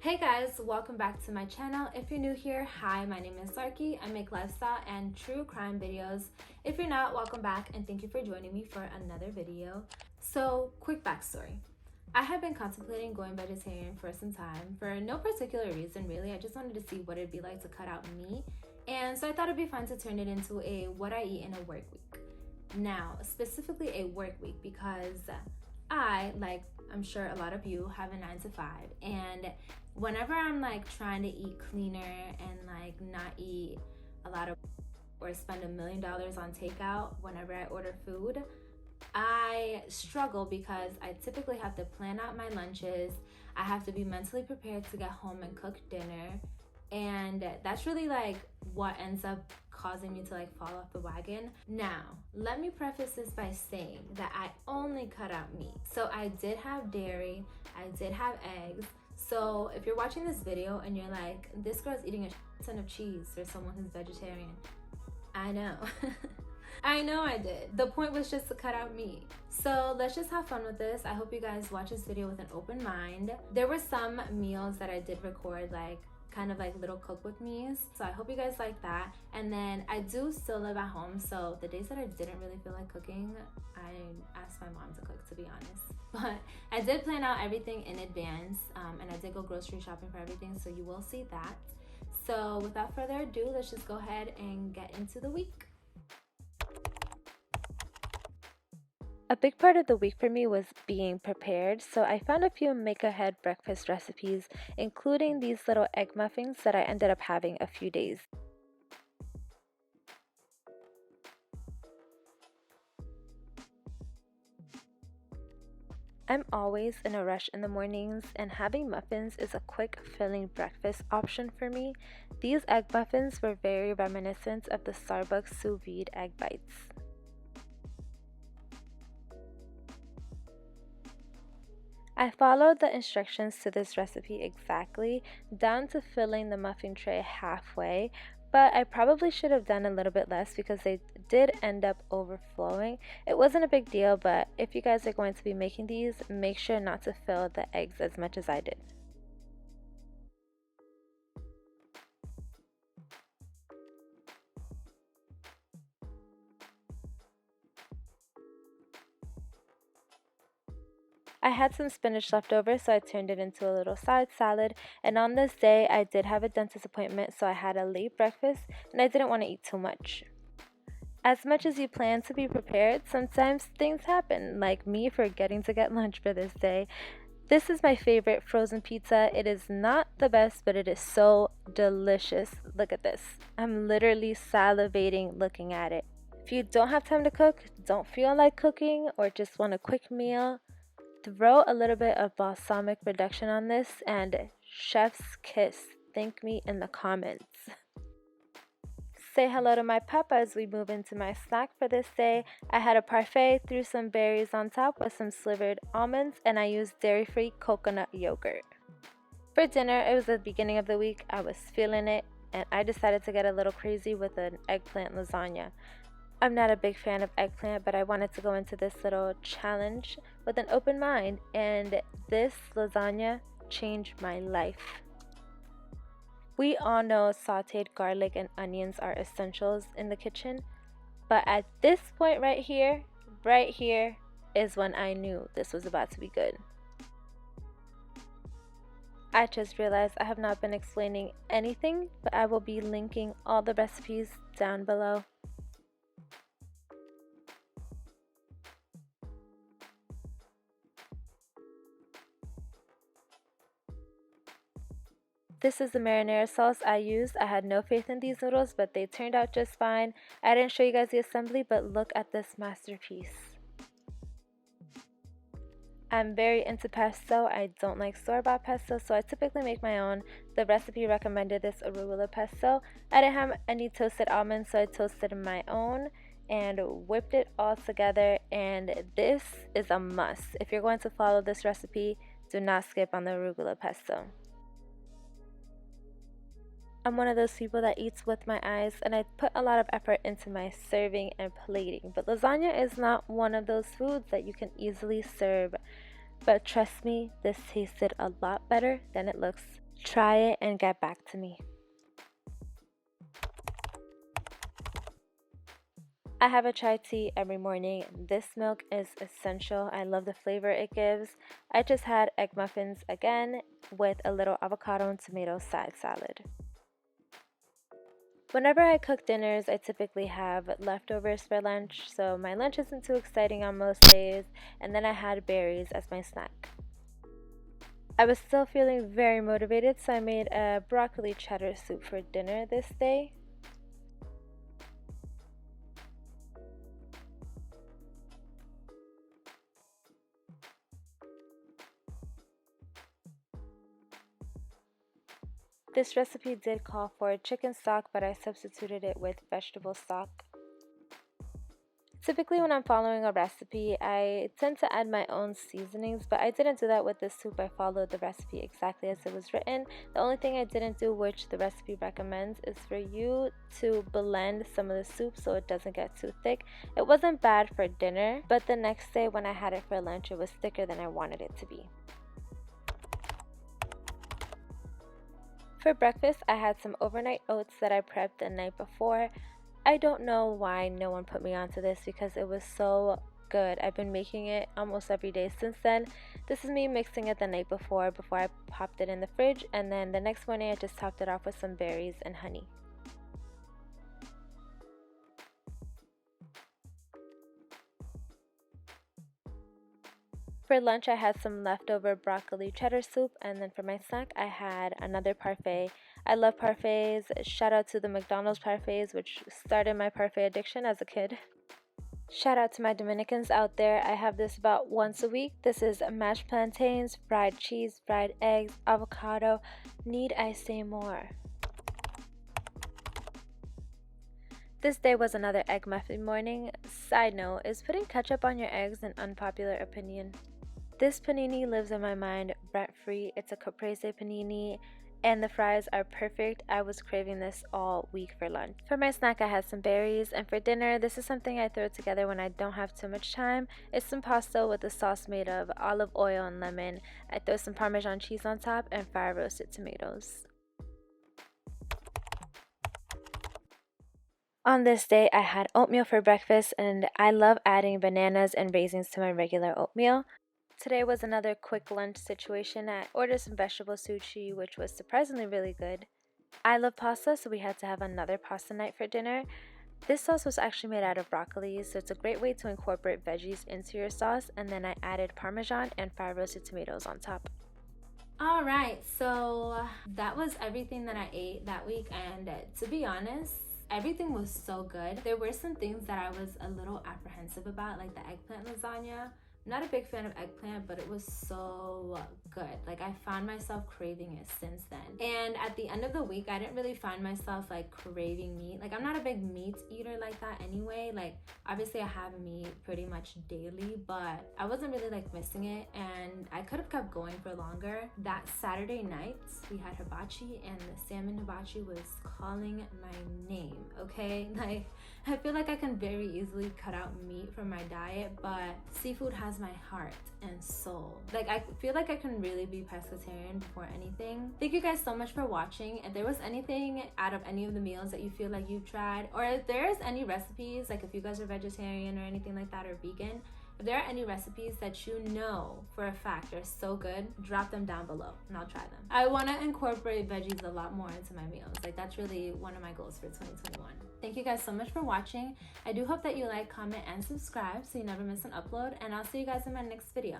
Hey guys, welcome back to my channel. If you're new here, hi, my name is Larki. I make lifestyle and true crime videos. If you're not, welcome back and thank you for joining me for another video. So, quick backstory. I have been contemplating going vegetarian for some time for no particular reason really. I just wanted to see what it'd be like to cut out meat. And so I thought it'd be fun to turn it into a what I eat in a work week. Now, specifically a work week because I, like I'm sure a lot of you, have a 9 to 5, and whenever I'm like trying to eat cleaner and like not eat a lot of or spend $1 million on takeout whenever I order food, I struggle because I typically have to plan out my lunches. I have to be mentally prepared to get home and cook dinner, and that's really like what ends up causing me to like fall off the wagon. Now, let me preface this by saying that I only cut out meat. So I did have dairy, I did have eggs. So if you're watching this video and you're like, this girl's eating a ton of cheese for someone who's vegetarian, I know. I know I did. The point was just to cut out meat. So let's just have fun with this. I hope you guys watch this video with an open mind. There were some meals that I did record, like kind of like little cook with me's, so I hope you guys like that. And then I do still live at home, so the days that I didn't really feel like cooking, I asked my mom to cook, to be honest. But I did plan out everything in advance, and I did go grocery shopping for everything, so you will see that. So without further ado, let's just go ahead and get into the week. A big part of the week for me was being prepared, so I found a few make-ahead breakfast recipes, including these little egg muffins that I ended up having a few days. I'm always in a rush in the mornings, and having muffins is a quick, filling breakfast option for me. These egg muffins were very reminiscent of the Starbucks sous vide egg bites. I followed the instructions to this recipe exactly, down to filling the muffin tray halfway, but I probably should have done a little bit less because they did end up overflowing. It wasn't a big deal, but if you guys are going to be making these, make sure not to fill the eggs as much as I did. I had some spinach left over, so I turned it into a little side salad, and on this day I did have a dentist appointment, so I had a late breakfast and I didn't want to eat too much. As much as you plan to be prepared, sometimes things happen, like me forgetting to get lunch for this day. This is my favorite frozen pizza. It is not the best, but it is so delicious. Look at this. I'm literally salivating looking at it. If you don't have time to cook, don't feel like cooking, or just want a quick meal, throw a little bit of balsamic reduction on this and chef's kiss. Thank me in the comments. Say hello to my pup as we move into my snack for this day. I had a parfait, threw some berries on top with some slivered almonds, and I used dairy-free coconut yogurt. For dinner, it was the beginning of the week. I was feeling it, and I decided to get a little crazy with an eggplant lasagna. I'm not a big fan of eggplant, but I wanted to go into this little challenge with an open mind, and this lasagna changed my life. We all know sauteed garlic and onions are essentials in the kitchen, but at this point right here is when I knew this was about to be good. I just realized I have not been explaining anything, but I will be linking all the recipes down below. This is the marinara sauce I used. I had no faith in these noodles, but they turned out just fine. I didn't show you guys the assembly, but look at this masterpiece. I'm very into pesto. I don't like store-bought pesto, so I typically make my own. The recipe recommended this arugula pesto. I didn't have any toasted almonds, so I toasted my own and whipped it all together, and this is a must. If you're going to follow this recipe, do not skip on the arugula pesto. I'm one of those people that eats with my eyes, and I put a lot of effort into my serving and plating, but lasagna is not one of those foods that you can easily serve. But trust me, this tasted a lot better than it looks. Try it and get back to me. I have a chai tea every morning. This milk is essential. I love the flavor it gives. I just had egg muffins again with a little avocado and tomato side salad. Whenever I cook dinners, I typically have leftovers for lunch, so my lunch isn't too exciting on most days, and then I had berries as my snack. I was still feeling very motivated, so I made a broccoli cheddar soup for dinner this day. This recipe did call for chicken stock, but I substituted it with vegetable stock. Typically when I'm following a recipe, I tend to add my own seasonings, but I didn't do that with this soup. I followed the recipe exactly as it was written. The only thing I didn't do, which the recipe recommends, is for you to blend some of the soup so it doesn't get too thick. It wasn't bad for dinner, but the next day when I had it for lunch, it was thicker than I wanted it to be. For breakfast, I had some overnight oats that I prepped the night before. I don't know why no one put me onto this because it was so good. I've been making it almost every day since then. This is me mixing it the night before I popped it in the fridge, and then the next morning I just topped it off with some berries and honey. For lunch, I had some leftover broccoli cheddar soup, and then for my snack, I had another parfait. I love parfaits. Shout out to the McDonald's parfaits, which started my parfait addiction as a kid. Shout out to my Dominicans out there. I have this about once a week. This is mashed plantains, fried cheese, fried eggs, avocado. Need I say more? This day was another egg muffin morning. Side note, is putting ketchup on your eggs an unpopular opinion? This panini lives in my mind rent-free. It's a caprese panini, and the fries are perfect. I was craving this all week for lunch. For my snack, I had some berries, and for dinner, this is something I throw together when I don't have too much time. It's some pasta with a sauce made of olive oil and lemon. I throw some Parmesan cheese on top and fire roasted tomatoes. On this day, I had oatmeal for breakfast, and I love adding bananas and raisins to my regular oatmeal. Today was another quick lunch situation. I ordered some vegetable sushi, which was surprisingly really good. I love pasta, so we had to have another pasta night for dinner. This sauce was actually made out of broccoli, so it's a great way to incorporate veggies into your sauce, and then I added Parmesan and fire roasted tomatoes on top. Alright, so that was everything that I ate that week, and to be honest, everything was so good. There were some things that I was a little apprehensive about, like the eggplant lasagna. I'm not a big fan of eggplant, but it was so good. Like, I found myself craving it since then. And at the end of the week, I didn't really find myself like craving meat. Like, I'm not a big meat eater like that anyway. Like, obviously I have meat pretty much daily, but I wasn't really like missing it, and I could have kept going for longer. That Saturday night, we had hibachi, and the salmon hibachi was calling my name, okay? Like, I feel like I can very easily cut out meat from my diet, but seafood has my heart and soul. Like, I feel like I can really be pescatarian before anything. Thank you guys so much for watching. If there was anything out of any of the meals that you feel like you've tried, or if there's any recipes, like if you guys are vegetarian or anything like that, or vegan, if there are any recipes that you know for a fact are so good, drop them down below and I'll try them. I want to incorporate veggies a lot more into my meals. Like, that's really one of my goals for 2021. Thank you guys so much for watching. I do hope that you like, comment, and subscribe so you never miss an upload, and I'll see you guys in my next video.